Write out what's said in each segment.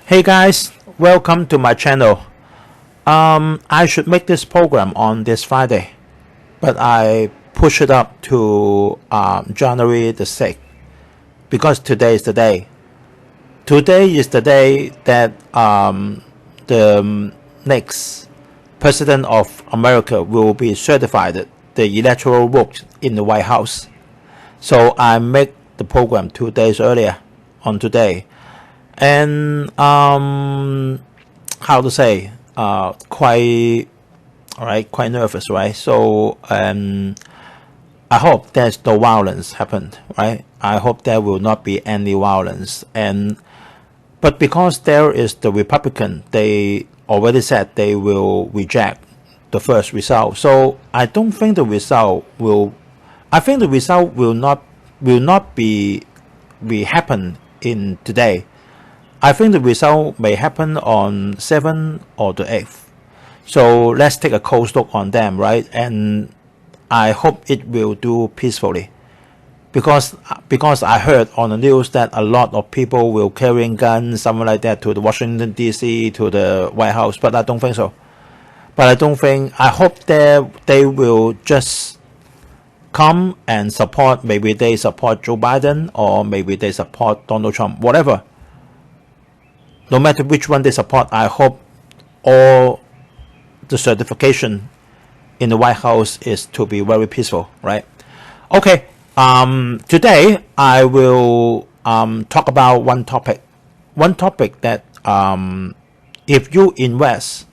Hey guys, welcome to my channel. I should make this program on this Friday, but I push it up to January the 6th because today is the day. Today is the day that the next President of America will be certified the electoral vote in the White House. So I make the program 2 days earlier on today. And how to say, quite nervous, right? So I hope there's no violence happened, right? I hope there will not be any violence. But because there is the Republican, they already said they will reject the first result. So I don't think the result will. I think the result will not be happen in today. I think the result may happen on 7th or the 8th. So let's take a close look on them, right? And I hope it will do peacefully. Because I heard on the news that a lot of people will carrying guns, something like that, to the Washington D.C., to the White House, but I don't think so. I hope they will just come and support, maybe they support Joe Biden or maybe they support Donald Trump, whatever. No matter which one they support, I hope all the certification in the White House is to be very peaceful, right? Okay, today I will talk about one topic. One topic that if you invest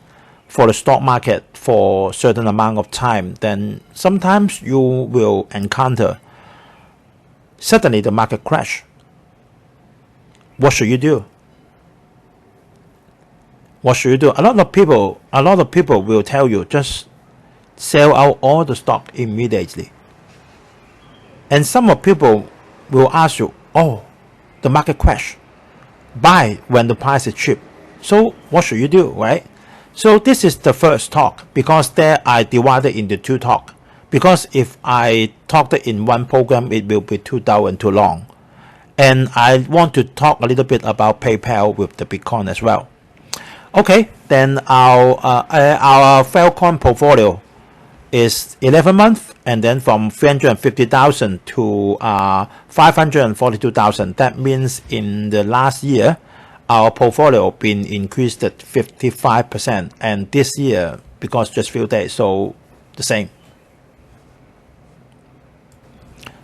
for the stock market for a certain amount of time, then sometimes you will encounter suddenly the market crash. What should you do? What should you do? A lot of people will tell you just sell out all the stock immediately. And some of people will ask you, oh, the market crash. Buy when the price is cheap. So what should you do, right? So this is the first talk because there I divided into two talk. Because if I talked in one program, it will be too dull and too long. And I want to talk a little bit about PayPal with the Bitcoin as well. Okay, then our Falcon portfolio is 11 months, and then from 350,000 to 542,000. That means in the last year, our portfolio been increased at 55%, and this year because just few days, so the same.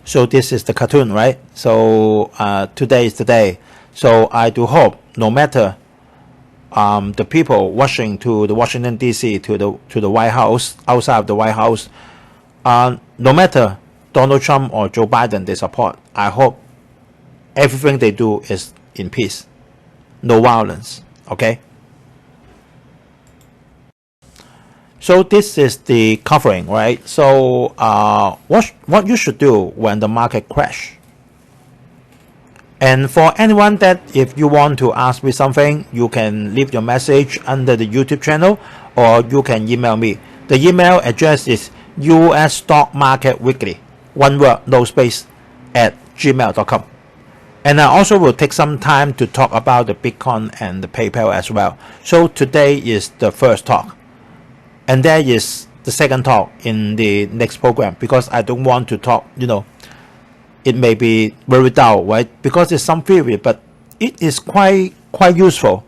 So this is the cartoon, right? So today is the day. So I do hope no matter the people rushing to the Washington D.C. to the White House, outside of the White House, no matter Donald Trump or Joe Biden they support, I hope everything they do is in peace, no violence. Okay. So this is the covering, right? So what you should do when the market crash. And for anyone that if you want to ask me something, you can leave your message under the YouTube channel or you can email me. The email address is Usstockmarketweekly, one word, no space, @gmail.com. And I also will take some time to talk about the Bitcoin and the PayPal as well. So today is the first talk. And there is the second talk in the next program because I don't want to talk, it may be very dull, right? Because it's some theory, but it is quite useful.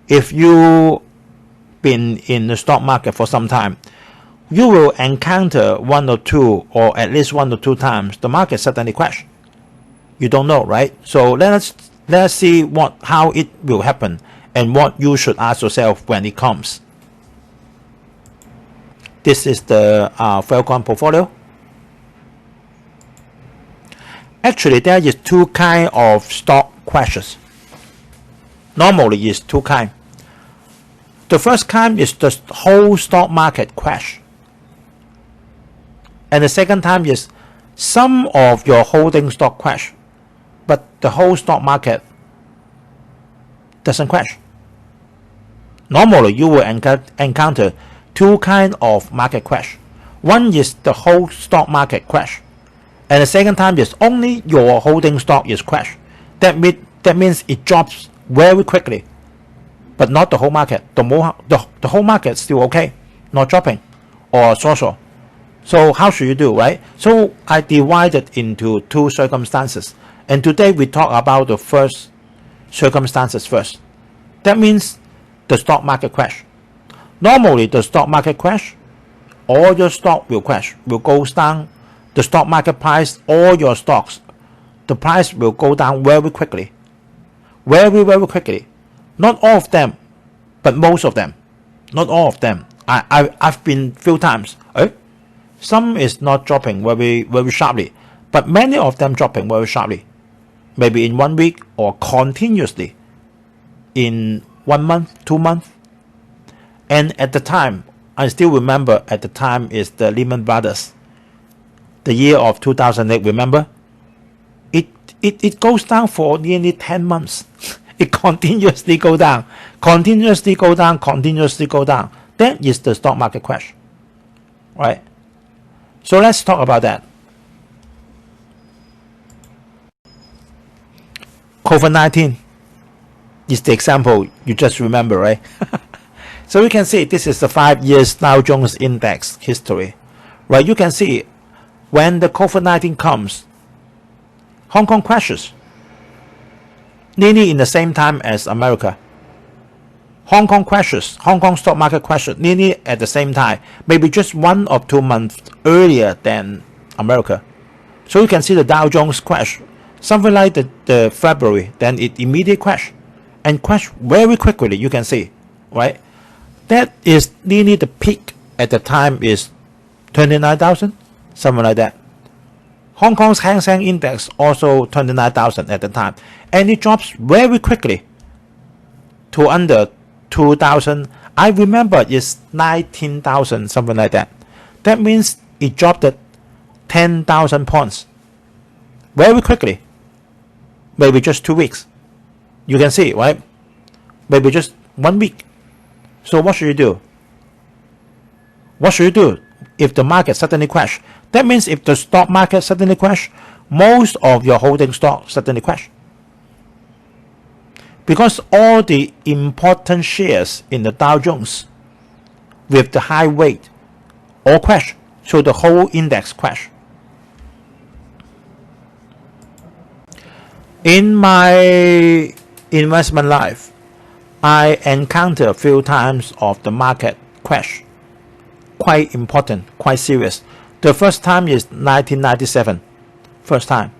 If you been in the stock market for some time, you will encounter one or two, or at least 1 or 2 times, the market suddenly crash. You don't know, right? So let's see how it will happen and what you should ask yourself when it comes. This is the Falcon portfolio. Actually, there is 2 kinds of stock crashes. Normally, it's 2 kinds. The first kind is the whole stock market crash. And the second time is some of your holding stock crash, but the whole stock market doesn't crash. Normally, you will encounter 2 kinds of market crash. One is the whole stock market crash. And the second time is only your holding stock is crashed. That means it drops very quickly. but not the whole market. The whole market still okay, not dropping or so. So how should you do, right? So I divided into two circumstances, and today we talk about the first circumstances first. That means the stock market crash. Normally the stock market crash, all your stock will crash, will go down. The stock market price, all your stocks, the price will go down very quickly. Very quickly. Not all of them, but most of them. Not all of them. I've been few times. Some is not dropping very sharply, but many of them dropping very sharply. Maybe in 1 week or continuously in 1 month, 2 months. And at the time, I still remember at the time is the Lehman Brothers. The year of 2008, remember? It goes down for nearly 10 months. It continuously go down. Continuously go down. That is the stock market crash. Right? So let's talk about that. COVID-19 is the example you just remember, right? So you can see this is the 5 years Dow Jones Index history. Right? You can see when the COVID-19 comes, Hong Kong crashes. Nearly in the same time as America. Hong Kong crashes. Hong Kong stock market crashes nearly at the same time. Maybe just 1 or 2 months earlier than America. So you can see the Dow Jones crash. Something like the February. Then it immediately crash. And crash very quickly, you can see. Right? That is nearly the peak at the time is 29,000. Something like that. Hong Kong's Hang Seng Index also 29,000 at the time. And it drops very quickly to under 2,000. I remember it's 19,000, something like that. That means it dropped at 10,000 points very quickly. Maybe just 2 weeks. You can see, right? Maybe just 1 week. So what should you do? What should you do if the market suddenly crash? That means if the stock market suddenly crash, most of your holding stock suddenly crash. Because all the important shares in the Dow Jones with the high weight all crash. So the whole index crash. In my investment life, I encounter a few times of the market crash. Quite important, quite serious. The first time is 1997, first time.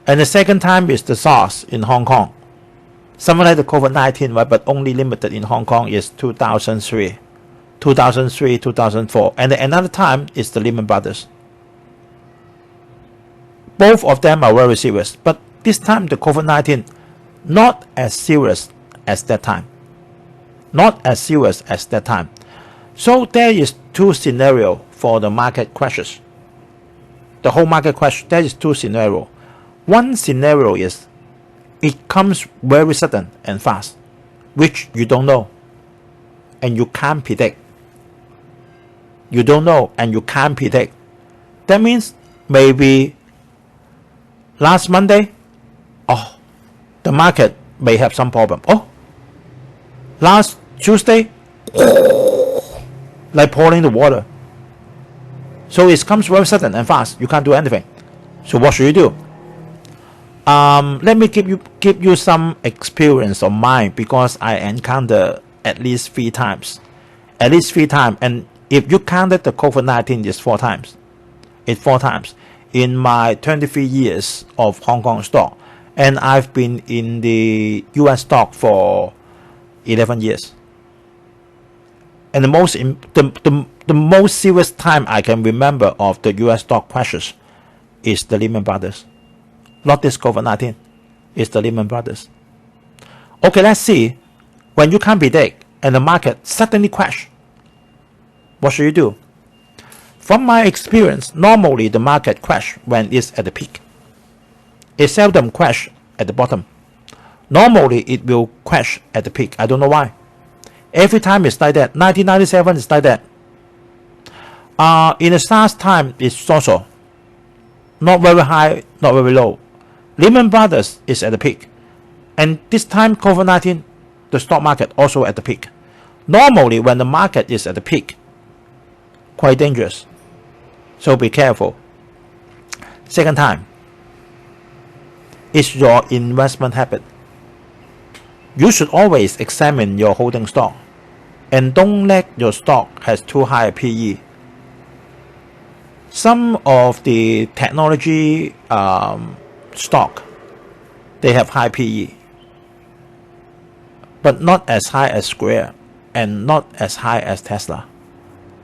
And the second time is the SARS in Hong Kong. Something like the COVID-19, right? But only limited in Hong Kong is 2003, 2004. And another time is the Lehman Brothers. Both of them are very serious. But this time the COVID-19, not as serious as that time. Not as serious as that time. So there is two scenarios for the market crashes. The whole market crash, there is two scenarios. One scenario is it comes very sudden and fast, which you don't know and you can't predict. You don't know and you can't predict. That means maybe last Monday, the market may have some problem. Last Tuesday, like pouring the water. So it comes very sudden and fast. You can't do anything. So what should you do? Let me give you some experience of mine because I encountered at least 3 times. At least 3 times. And if you counted the COVID-19, it's 4 times. It's 4 times. In my 23 years of Hong Kong stock. And I've been in the US stock for 11 years. And the most serious time I can remember of the US stock crashes is the Lehman Brothers. Not this COVID-19. It's the Lehman Brothers. Okay, let's see. When you can't predict and the market suddenly crash, what should you do? From my experience, normally the market crash when it's at the peak. It seldom crash at the bottom. Normally it will crash at the peak. I don't know why. Every time it's like that. 1997 is like that. In the SARS time, it's also not very high, not very low. Lehman Brothers is at the peak. And this time, COVID-19, the stock market also at the peak. Normally, when the market is at the peak, quite dangerous. So be careful. Second time is your investment habit. You should always examine your holding stock and don't let your stock has too high a PE. Some of the technology stock, they have high PE, but not as high as Square and not as high as Tesla.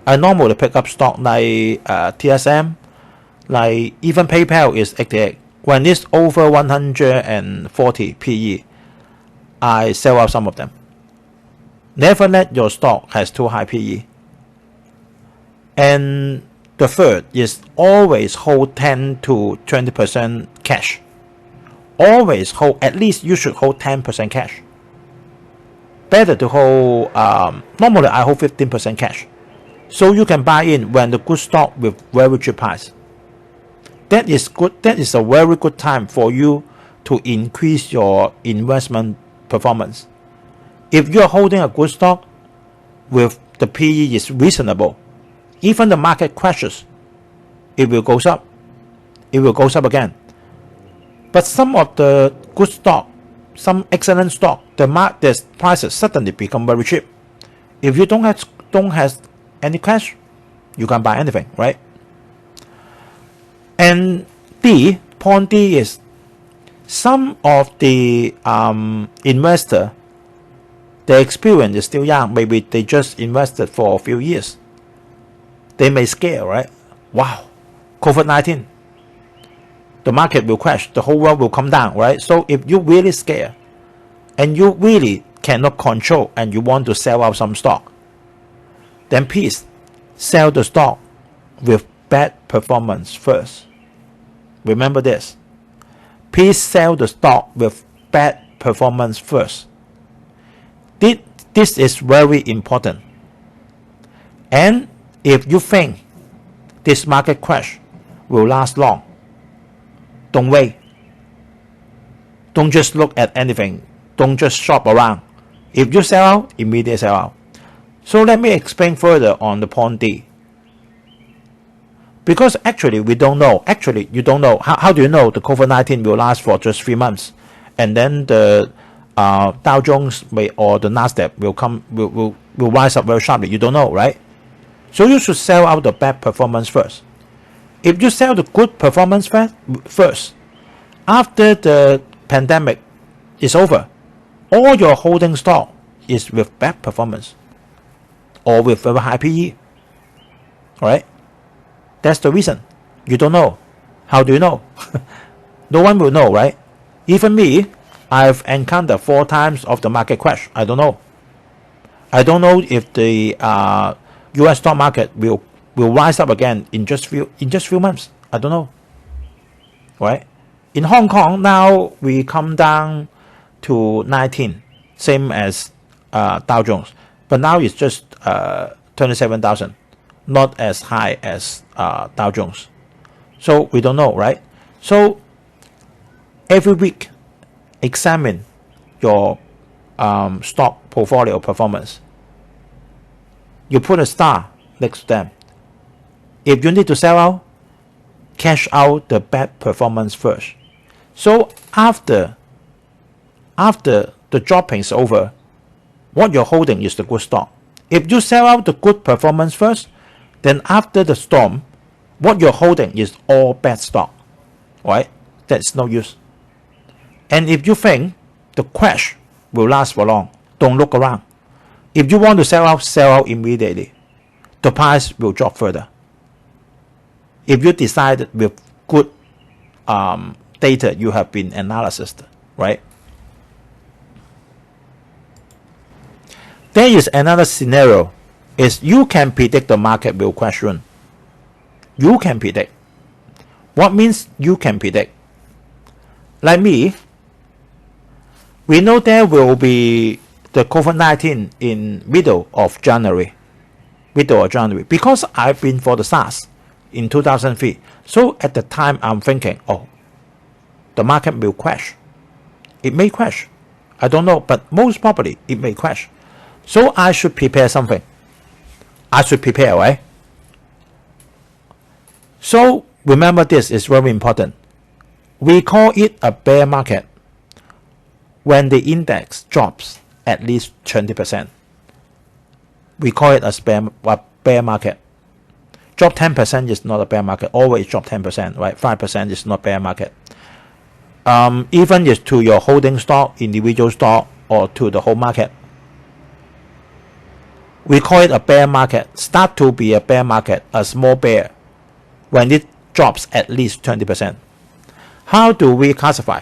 I normally pick up stock like TSM, like even PayPal is 88. When it's over 140 PE, I sell out some of them. Never let your stock has too high PE. And the third is always hold 10 to 20% cash. Always hold, at least you should hold 10% cash. Better to hold, normally I hold 15% cash. So you can buy in when the good stock with very cheap price. That is good. That is a very good time for you to increase your investment performance. If you are holding a good stock with the PE is reasonable, even the market crashes, it will go up. It will go up again. But some of the good stock, some excellent stock, the prices suddenly become very cheap. If you don't have any cash, you can buy anything, right? And point D is some of the investor, their experience is still young. Maybe they just invested for a few years. They may scare, right? Wow, COVID-19, the market will crash, the whole world will come down, right? So if you really scare and you really cannot control and you want to sell out some stock, then please sell the stock with bad performance first. Remember this. Please sell the stock with bad performance first. This is very important. And if you think this market crash will last long, don't wait. Don't just look at anything. Don't just shop around. If you sell out, immediately sell out. So let me explain further on the point D. Because actually we don't know. Actually, you don't know. How do you know the COVID-19 will last for just 3 months? And then the Dow Jones or the Nasdaq will rise up very sharply. You don't know, right? So you should sell out the bad performance first. If you sell the good performance first, after the pandemic is over, all your holding stock is with bad performance or with very high PE. Alright? That's the reason. You don't know. How do you know? No one will know, right? Even me, I've encountered 4 times of the market crash. I don't know. I don't know if the US stock market will rise up again in just few months. I don't know. Right? In Hong Kong now we come down to 19, same as Dow Jones, but now it's just 27,000, not as high as Dow Jones. So we don't know, right? So every week examine your stock portfolio performance. You put a star next to them. If you need to sell out, cash out the bad performance first. So after the dropping is over, what you're holding is the good stock. If you sell out the good performance first, then after the storm, what you're holding is all bad stock, right? That's no use. And if you think the crash will last for long, don't look around. If you want to sell out immediately. The price will drop further. If you decide with good data you have been analyzed, right? There is another scenario, is you can predict the market will crash soon. You can predict. What means you can predict? Like me, we know there will be the COVID-19 in middle of January, because I've been for the SARS in 2003. So at the time I'm thinking, oh, the market will crash. It may crash. I don't know, but most probably it may crash. So I should prepare something. I should prepare, right? So remember, this is very important. We call it a bear market when the index drops at least 20%. We call it a bear market. Drop 10% is not a bear market. Always drop 10%, right? 5% is not bear market. Even if to your holding stock, individual stock, or to the whole market, we call it a bear market. Start to be a bear market, a small bear, when it drops at least 20%. How do we classify?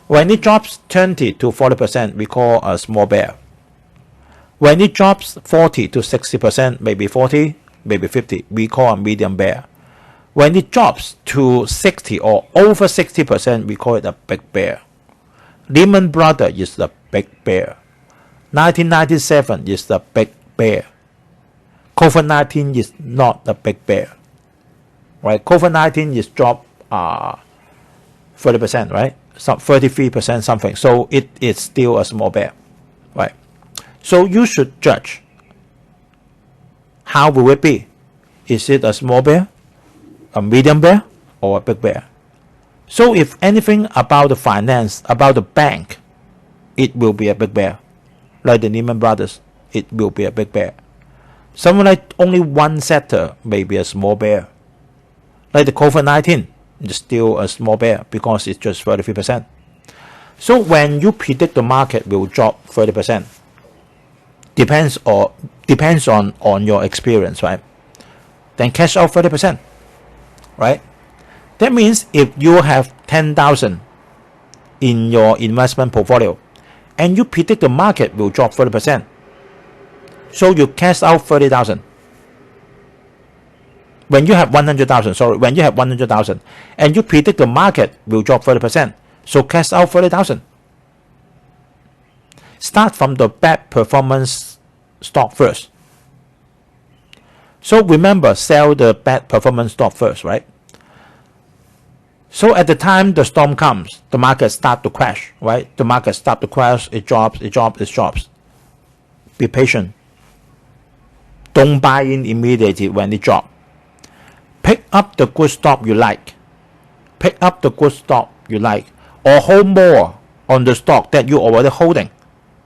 When it drops 20 to 40%, we call a small bear. When it drops 40 to 60%, maybe 40, maybe 50, we call a medium bear. When it drops to 60 or over 60%, we call it a big bear. Lehman Brothers is the big bear. 1997 is the big bear. COVID-19 is not the big bear. Right? COVID-19 is dropped 30%, right? Some 33% something. So it is still a small bear. Right? So you should judge. How will it be? Is it a small bear, a medium bear, or a big bear? So if anything about the finance, about the bank, it will be a big bear. Like the Lehman Brothers, it will be a big bear. Something like only one sector may be a small bear. Like the COVID-19, it's still a small bear because it's just 33%. So when you predict the market will drop 30%, depends on your experience, right? Then cash out 30%, right? That means if you have 10,000 in your investment portfolio and you predict the market will drop 30%, so you cash out 30,000. When you have 100,000, when you have 100,000 and you predict the market will drop 30%, so cash out 30,000. Start from the bad performance stock first. So remember, sell the bad performance stock first, right? So at the time the storm comes, the market start to crash, right? The market start to crash, it drops, it drops, it drops. Be patient. Don't buy in immediately when it drops. Pick up the good stock you like. Pick up the good stock you like. Or hold more on the stock that you're already holding,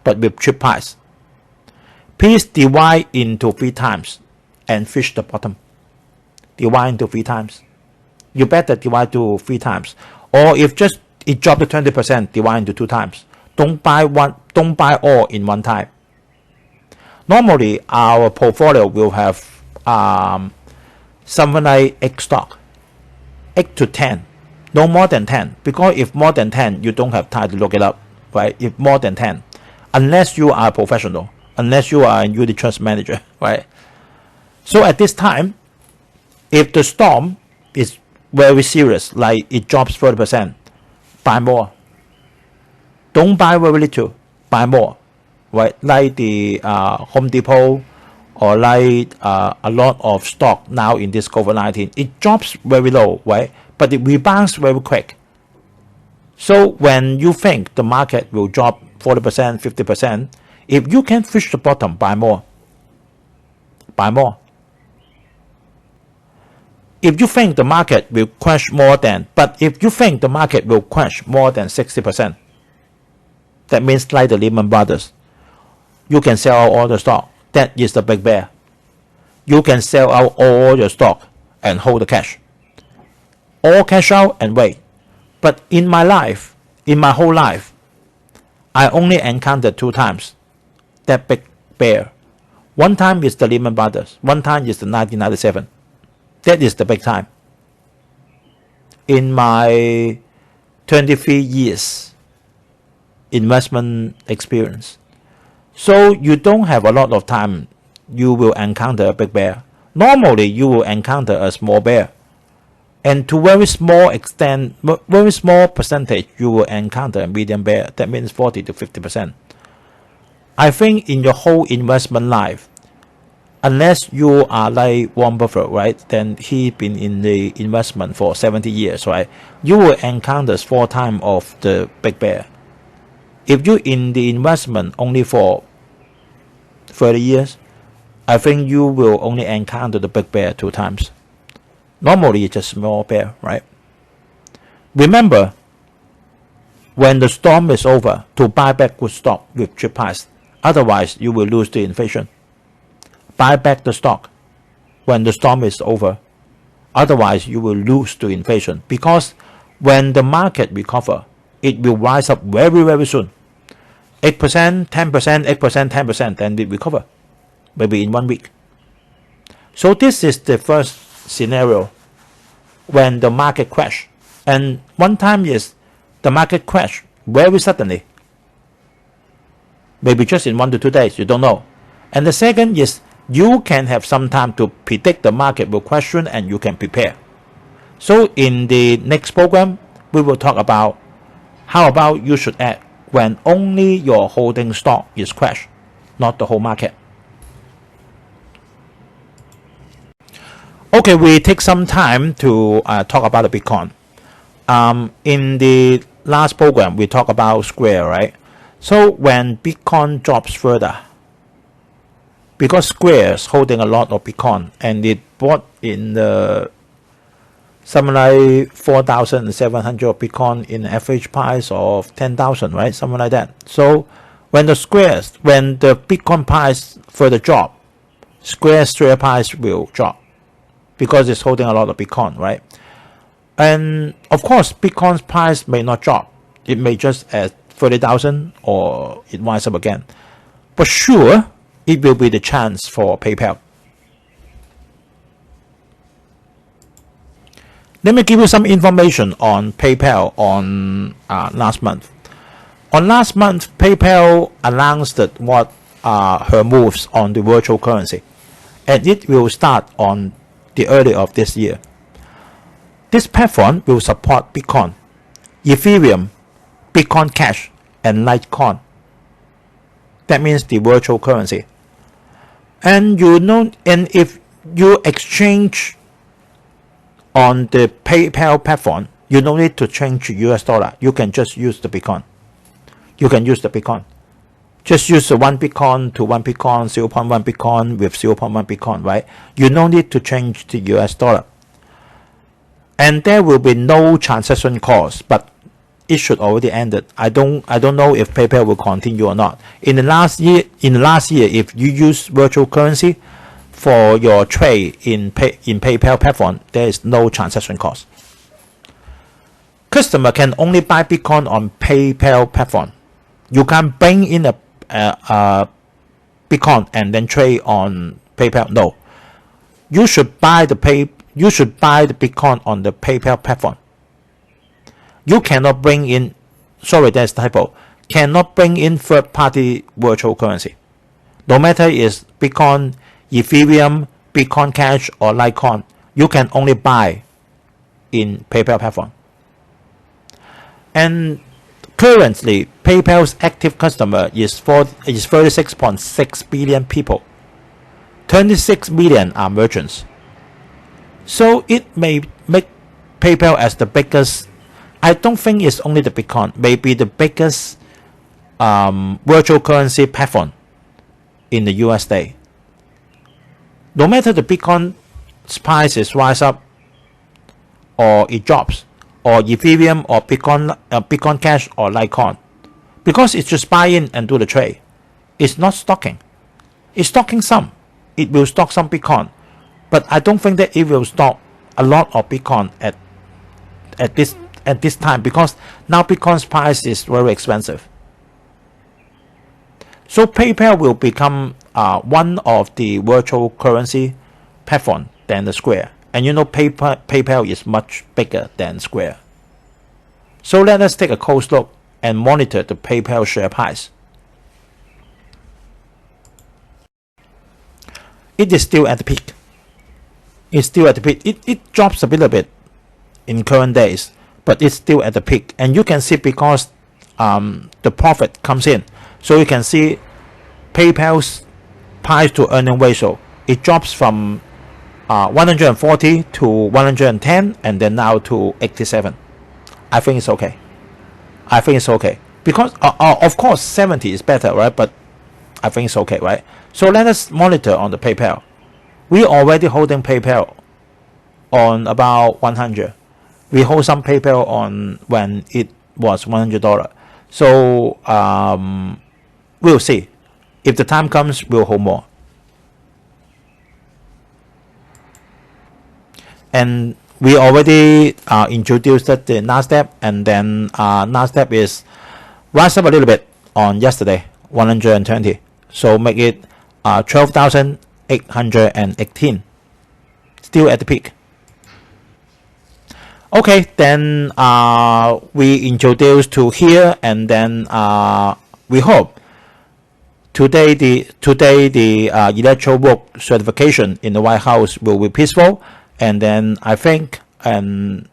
but with cheap price. Please divide into 3 times and fish the bottom. Divide into 3 times. You better divide to 3 times. Or if just it dropped to 20%, divide into 2 times. Don't buy all in one time. Normally, our portfolio will have something like 8 stock, 8 to 10, no more than 10. Because if more than 10, you don't have time to look it up, right? If more than 10, unless you are a professional, unless you are a unit trust manager, right? So at this time, if the storm is very serious, like it drops 30%, buy more. Don't buy very little, buy more, right? Like the Home Depot, or like a lot of stock now in this COVID-19, it drops very low, right? But it rebounds very quick. So when you think the market will drop 40%, 50%, if you can fish the bottom, buy more. Buy more. If you think the market will crash more than 60%, that means like the Lehman Brothers, you can sell out all the stock. That is the big bear. You can sell out all your stock and hold the cash. All cash out and wait. But in my life, in my whole life, I only encountered 2 times that big bear. One time is the Lehman Brothers. One time is the 1997. That is the big time. In my 23 years investment experience. So you don't have a lot of time, you will encounter a big bear. Normally, you will encounter a small bear. And to very small extent, very small percentage, you will encounter a medium bear. That means 40 to 50%. I think in your whole investment life, unless you are like Warren Buffett, right? Then he been in the investment for 70 years, right? You will encounter 4 times of the big bear. if you in the investment only for 30 years, I think you will only encounter the big bear 2 times. Normally it's a small bear, right? Remember, when the storm is over, to buy back good stock with cheap price. Otherwise, you will lose the inflation. Buy back the stock when the storm is over. Otherwise, you will lose the inflation. Because when the market recover, it will rise up very, very soon. 8%, 10%, 8%, 10%, then it recover. Maybe in 1 week. So this is the first scenario when the market crash. And one time is the market crash very suddenly. Maybe just in 1 to 2 days, you don't know. And the second is you can have some time to predict the market will question and you can prepare. So in the next program, we will talk about how about you should act when only your holding stock is crashed, not the whole market. Okay, we take some time to talk about the Bitcoin. In the last program, we talked about Square, right? So when Bitcoin drops further, because Square is holding a lot of Bitcoin and it bought in the something like 4,700 Bitcoin in an average price of 10,000, right? Something like that. So when the Bitcoin price further drop, Square's share price will drop because it's holding a lot of Bitcoin, right? And of course, Bitcoin's price may not drop. It may just at 30,000 or it winds up again. But sure, it will be the chance for PayPal. Let me give you some information on PayPal on last month. On last month, PayPal announced that what are her moves on the virtual currency. And it will start on the early of this year. This platform will support Bitcoin, Ethereum, Bitcoin Cash, and Litecoin. That means the virtual currency. And if you exchange on the PayPal platform, you don't need to change US dollar. You can just use the Bitcoin. Just use the 1 Bitcoin to 1 Bitcoin, 0.1 Bitcoin with 0.1 Bitcoin, right? You don't need to change the US dollar. And there will be no transaction cost, but it should already ended. I don't know if PayPal will continue or not. In the last year, if you use virtual currency for your trade in PayPal platform, there is no transaction cost. Customer can only buy Bitcoin on PayPal platform. You can bring in a Bitcoin and then trade on PayPal. No, you should buy the Bitcoin on the PayPal platform. You cannot bring in, sorry, that's typo, cannot bring in third-party virtual currency. No matter is Bitcoin, Ethereum, Bitcoin Cash, or Litecoin, you can only buy in PayPal platform. And currently, PayPal's active customer is 36.6 billion people. 26 million are merchants. So it may make PayPal as the biggest. I don't think it's only the Bitcoin, maybe the biggest virtual currency platform in the USA. No matter the Bitcoin prices rise up or it drops, or Ethereum or Bitcoin Cash or Litecoin, because it's just buy in and do the trade. It's not stocking. It's stocking some. It will stock some Bitcoin, but I don't think that it will stock a lot of Bitcoin at this time, because now Bitcoin's price is very expensive. So PayPal will become one of the virtual currency platform than the Square. And you know PayPal is much bigger than Square. So let us take a close look and monitor the PayPal share price. It is still at the peak. It drops a little bit in current days, but it's still at the peak. And you can see because the profit comes in. So you can see PayPal's price to earning ratio. It drops from 140 to 110 and then now to 87. I think it's okay. because of course 70 is better, right? But I think it's okay, right? So let us monitor on the PayPal. We already holding PayPal on about 100. We hold some PayPal on when it was $100. So we'll see. If the time comes, we'll hold more. And we already introduced the NASDAQ, and then NASDAQ is rise up a little bit on yesterday, 120. So make it 12,818. Still at the peak. Okay, then we introduced to here, and then we hope today the electoral work certification in the White House will be peaceful, and then I think the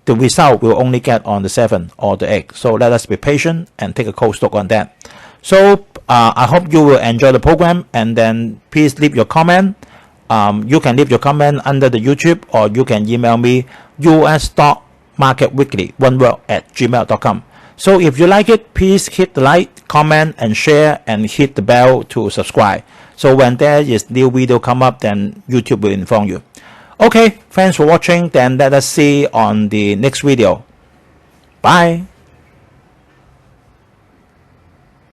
result will only get on the 7th or the 8th. So let us be patient and take a cold stock on that. So I hope you will enjoy the program, and then please leave your comment. You can leave your comment under the YouTube, or you can email me Usstockmarketweekly1word@gmail.com. So if you like it, please hit the like, comment, and share, and hit the bell to subscribe. So when there is new video come up, then YouTube will inform you. Okay, thanks for watching. Then let us see on the next video. Bye.